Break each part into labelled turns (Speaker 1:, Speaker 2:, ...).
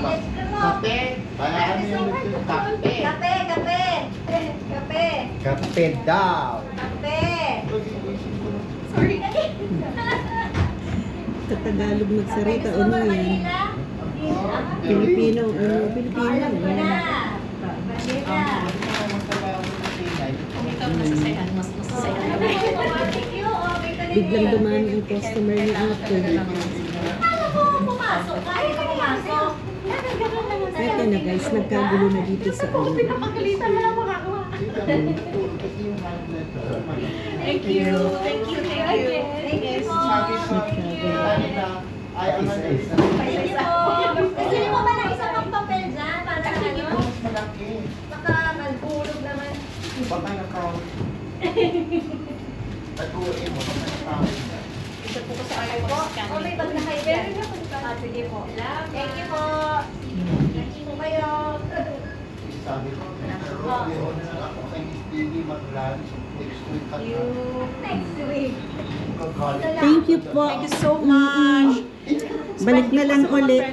Speaker 1: Kape. Kaya ano yung kape?
Speaker 2: Kape, kape. Kape.
Speaker 1: Kape daw.
Speaker 2: Kape. Sorry.
Speaker 3: Sa Tagalog magsalita, ano yan? Pilipino, Pilipino. Biglang dumami ang customer ni Ate. Ito na guys, nagkagulo na dito sa ano.
Speaker 2: Thank you. Thank you. Thank you. Thank you po. Gusto niyo ba ng isang pagpapel dyan? Para ano? Baka malbulog naman.
Speaker 1: Baka nakaw. Tatuin mo, baka nakaw.
Speaker 2: Isa po ko sa ayaw po. O may bag na kayo dyan. Sige po. Thank you po. Thank you po kayo.
Speaker 1: Sabi ko, yun na ako kay Miss Dini mag-lunch. Next week ka na.
Speaker 2: Next week.
Speaker 3: Thank you po.
Speaker 4: Thank you so much.
Speaker 3: Balik na lang ulit.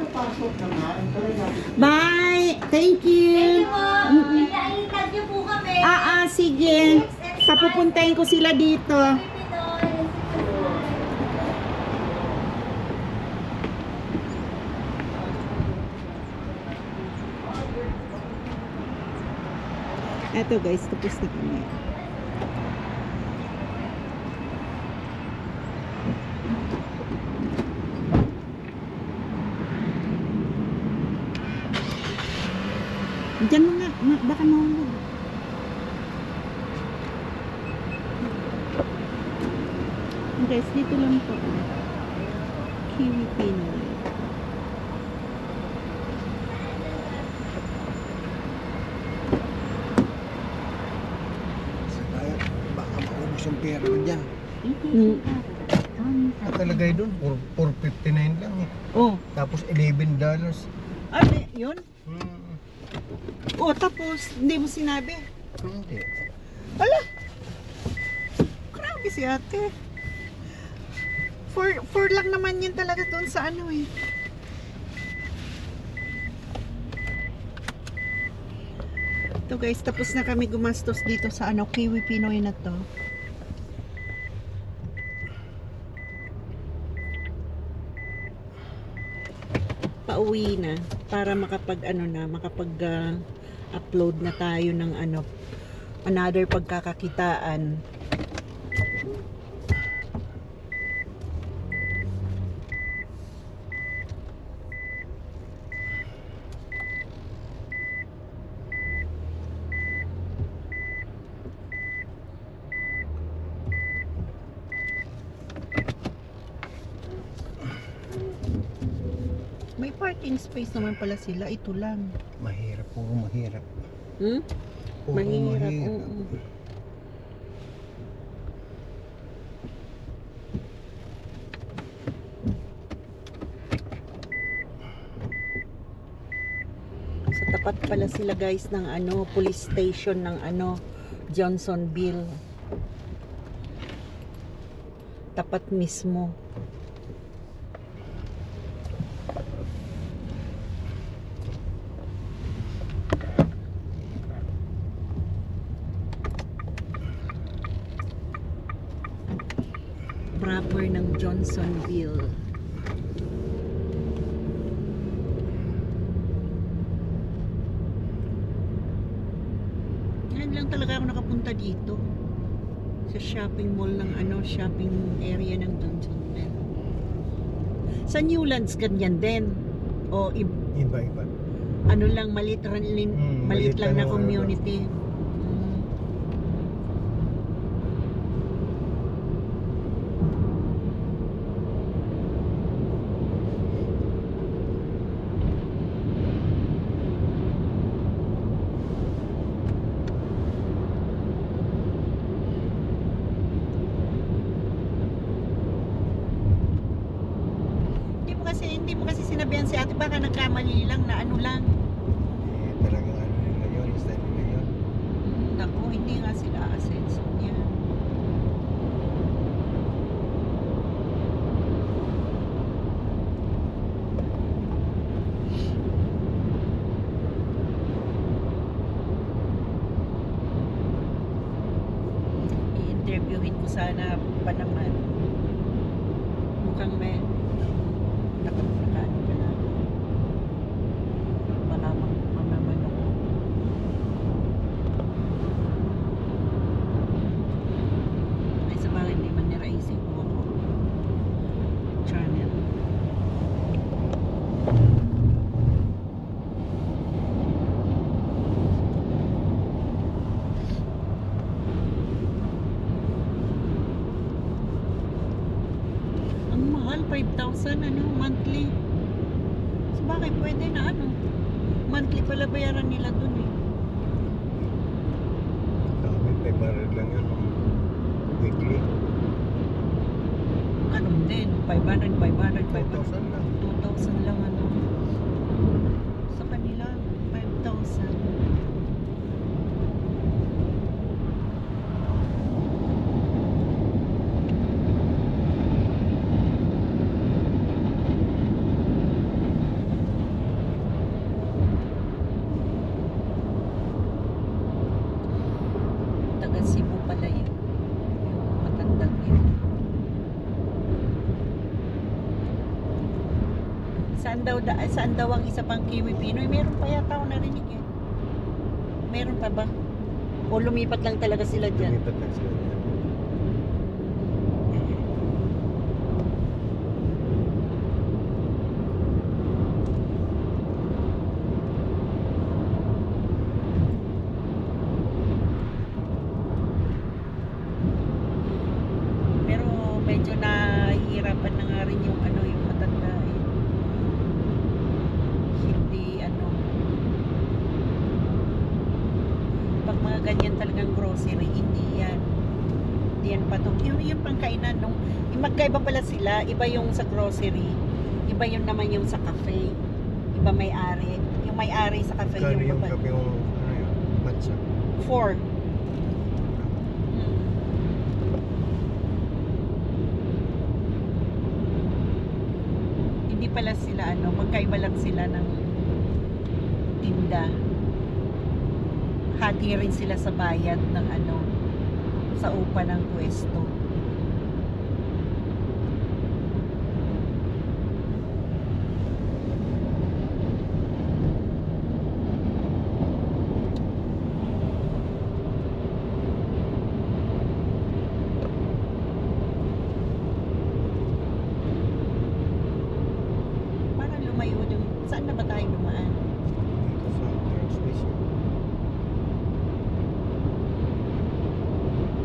Speaker 1: Pasok na nga.
Speaker 3: Bye! Thank you!
Speaker 2: Thank you po. Iitag niyo po kami.
Speaker 3: Sige. Papupuntahin ko sila dito. Eto guys, tapos na kami. Diyan mo nga, baka mahulog. Guys, dito lang po. Kiwi Pinoy.
Speaker 5: Baka maubos yung pera mo dyan. Nakalagay doon, 459 lang eh.
Speaker 3: Oh,
Speaker 5: Tapos $11.
Speaker 3: ano yun? Oh, tapos, hindi mo sinabi.
Speaker 5: Hindi.
Speaker 3: Ala! Grabe si ate. 4 lang naman yun talaga doon sa ano eh. Ito guys, tapos na kami gumastos dito sa ano, Kiwi Pinoy na to. Pauwi na para makapag ano na, makapag upload na tayo ng ano, another pagkakakitaan. May parking space naman pala sila, ito lang.
Speaker 5: Mahirap, puro mahirap. Puro
Speaker 3: Mahirap, oo. Sa tapat pala sila guys ng ano, police station ng ano, Johnsonville. Tapat mismo. Proper ng Johnsonville. Yan lang talaga ako nakapunta dito. Sa shopping mall ng ano, shopping area ng Johnsonville. Sa Newlands ganyan din. O
Speaker 5: Iba-iba.
Speaker 3: ano lang, maliit lang na
Speaker 5: ano,
Speaker 3: community. Hindi mo kasi sinabihan si ate, baka nagkamali lang na ano lang.
Speaker 5: Talagang ano nila yun, style nila yun.
Speaker 3: Naku, hindi nga sila asenso niya. videohin ko sana pa naman. Mukhang may nakaano pa na. Baka mamaman ako. Ay sa bagay hindi man niraisip ko ako. Channel. Ang mahal, 5,000 ano, monthly. So bakit pwede na ano? Monthly pala bayaran nila dun eh.
Speaker 5: Dami, 500 lang yun. Weekly.
Speaker 3: Ganun din, 500,
Speaker 5: 4,000 lang.
Speaker 3: 2,000 lang ano. Sa kanila, 5,000. Taga Cebu pala yun. Yung matandang yun. Saan daw ang isa pang Kiwi Pinoy? Meron pa yata ako narinig eh. Meron pa ba? O lumipat lang talaga sila dyan?
Speaker 5: Lumipat lang sila dyan.
Speaker 3: Pero medyo nahihirapan na nga rin yung ano, yung matanda eh. Hindi ano. Pag mga ganyan talagang grocery, hindi yan. Hindi yan patong. Yung pangkainan nung, yung magkaiba pala sila, iba yung sa grocery, iba yun naman yung sa cafe. Iba may-ari. Yung may-ari sa cafe,
Speaker 5: Kano yung
Speaker 3: babae.
Speaker 5: kape yung ano yun? Matcha.
Speaker 3: 4. Hindi pala sila ano, magkaiba lang sila ng tinda. Hati rin sila sa bayad ng ano, sa upa ng pwesto. Parang lumayo yung, saan na ba tayo dumaan?
Speaker 5: Dito sa train station.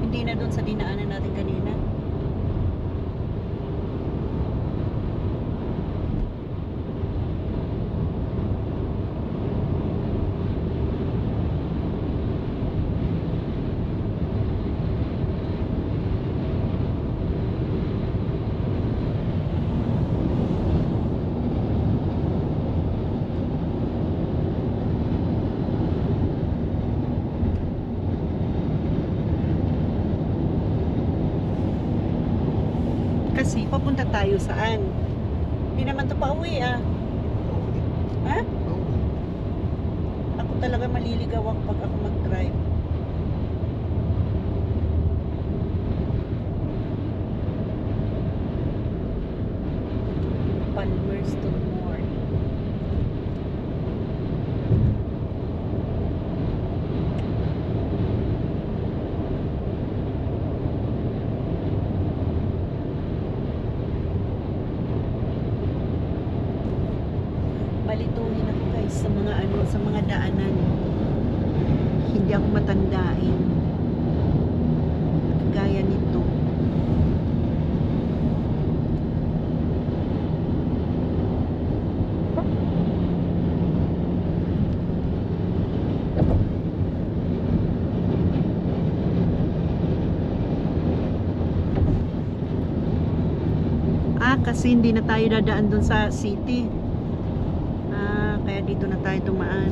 Speaker 3: Hindi na doon sa dinaanan natin kanina. Kasi papunta tayo saan? Hindi naman to pauwi ah. Ha?
Speaker 5: Oo.
Speaker 3: Ako talaga maliligaw ako pag ako mag-drive. Palmerston Mall. Balituhin ako guys sa mga ano, sa mga daanan. Hindi ako matandain. Kagaya nito. Kasi hindi na tayo dadaan dun sa city. Kaya dito na tayo dumaan.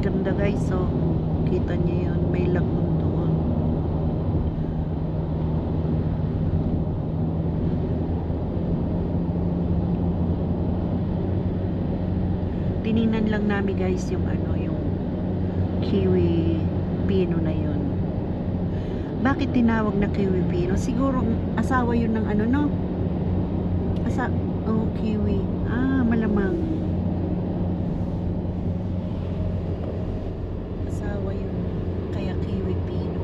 Speaker 3: Ganda guys, so kita niyo yun, may lagoon doon. Tiningnan lang namin guys yung yung kiwi pino na yun. Bakit tinawag na kiwi pino? Siguro asawa yun ng no? Kiwi. Malamang. Asawa yun. Kaya kiwi pino.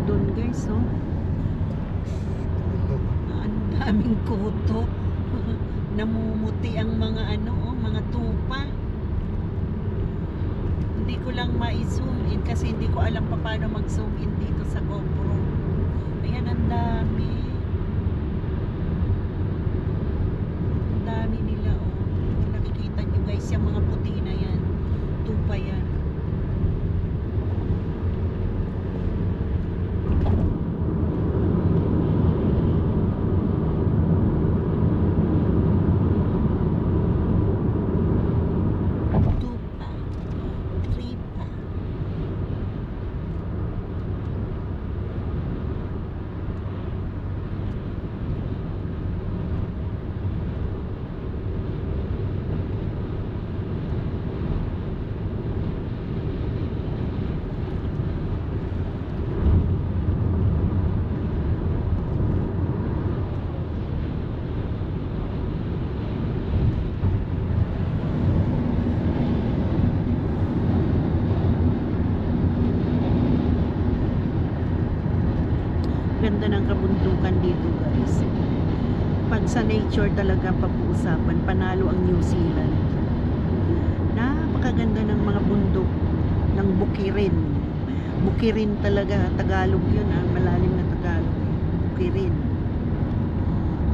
Speaker 3: Doon guys, ang daming kuto. Namumuti ang mga mga tupa. Hindi ko lang ma-zoom in kasi hindi ko alam pa paano mag-zoom in dito sa GoPro. Ayan, ang dami. Ang dami nila, Kung nakikita nyo guys, yung mga puti na yan, tupa yan. Ganda ng kabundukan dito guys. Pag sa nature talaga pag-uusapan, panalo ang New Zealand. Napakaganda ng mga bundok ng Bukirin. Bukirin talaga, Tagalog yun, malalim na Tagalog. Bukirin.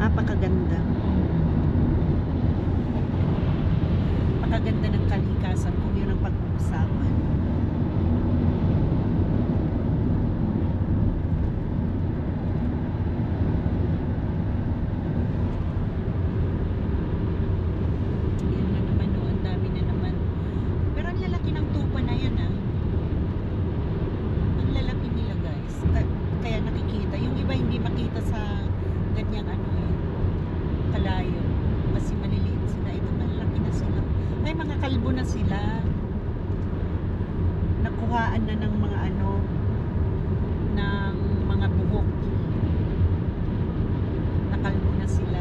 Speaker 3: Napakaganda. Napakaganda ng kalikasan kung yun ang pag-uusapan. Kalbo na sila. Nakuhaan na ng mga ng mga buhok. Nakalbo na sila.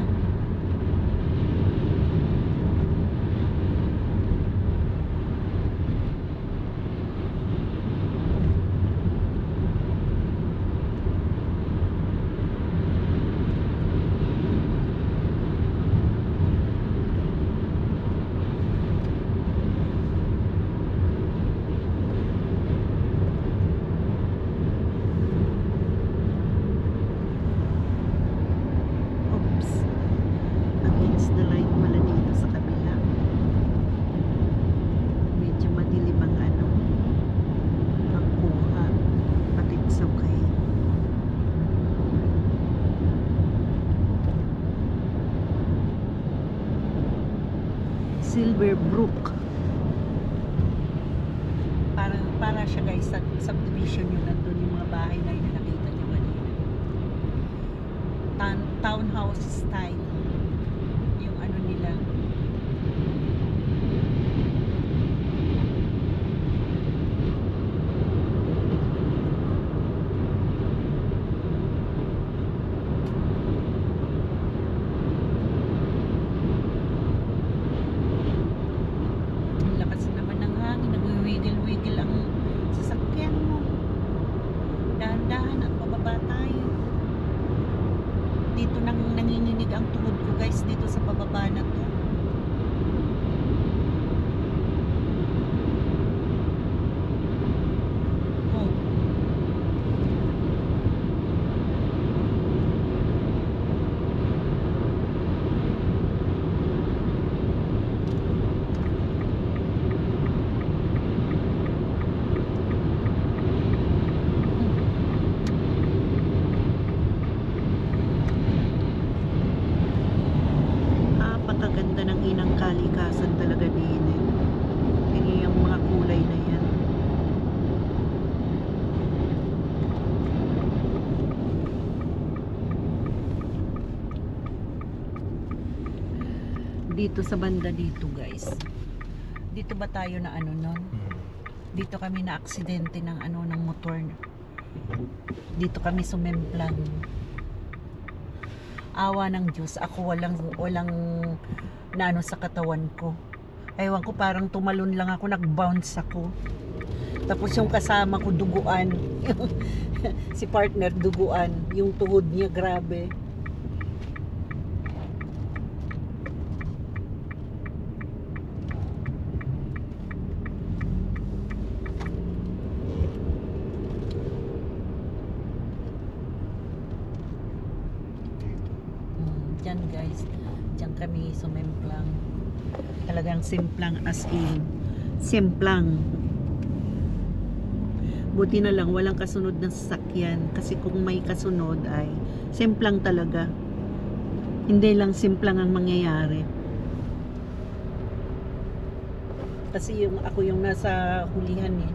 Speaker 3: Silverbrook. Para siya guys sa subdivision yung nandun yung mga bahay na yun na nakita nyo kanina. Townhouse style yung nila. Dito nang nanginginig ang tuhod ganda ng inang kalikasan talaga din eh. Tingnan yung mga kulay na yan. Dito sa banda dito guys. Dito ba tayo na ano nun? Dito kami na aksidente ng ano ng motor. Dito kami sumemplang. Awa ng Diyos, ako walang naano sa katawan ko. Ewan ko, parang tumalon lang ako, nag-bounce ako. Tapos yung kasama ko duguan. Si partner duguan, yung tuhod niya grabe. Diyan guys, diyan kami sumemplang. Talagang simplang as in simplang. Buti na lang walang kasunod na sasakyan, kasi kung may kasunod ay simplang talaga. Hindi lang simplang ang mangyayari. Kasi ako yung nasa hulihan eh.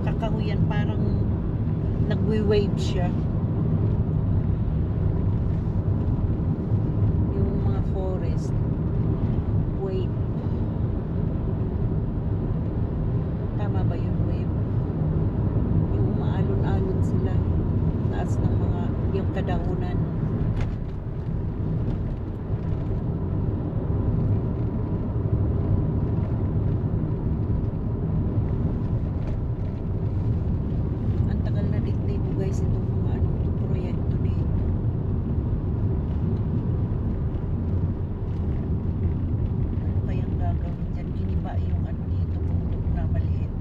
Speaker 3: Kakahuyan parang nagwi-wave siya. Yung mga forest wave. Tama ba yung wave? Yung maalon-alon sila taas ng mga yung kadahunan. Guys, itong mga anong proyekto dito. Ano kayang gagawin dyan? Giniba yung ano dito, bundok na maliit.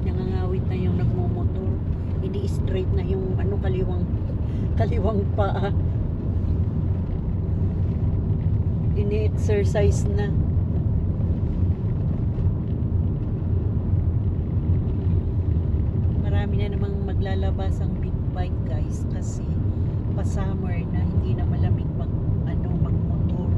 Speaker 3: Nangangawit na yung nagmumotor. Hindi straight na yung ano kaliwang paa. Ini-exercise na. Marami na namang maglalabas ang big bike guys, kasi pa summer na, hindi na malamig magmotor.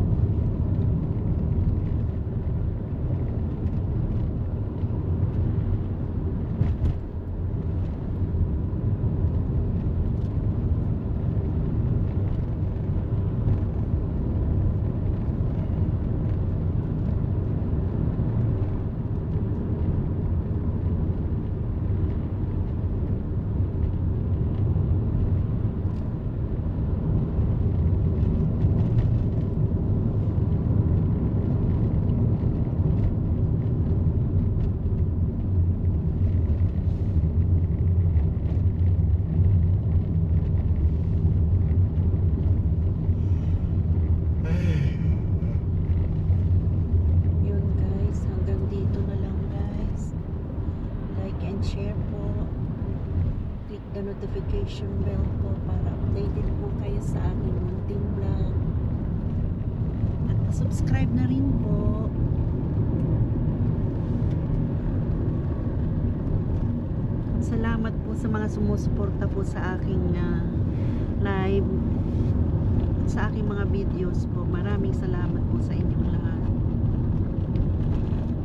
Speaker 3: Share po, click the notification bell po para updated po kayo sa aking munting vlog, at subscribe na rin po. Salamat po sa mga sumusuporta po sa aking live at sa aking mga videos po. Maraming salamat po sa inyong lahat.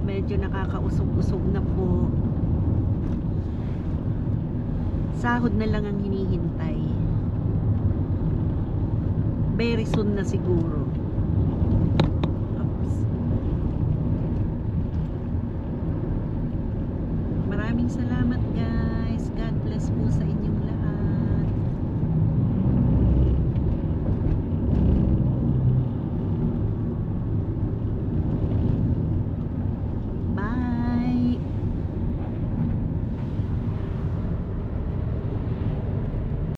Speaker 3: Medyo nakakausog-usog na po. Sahod na lang ang hinihintay. Very soon na siguro.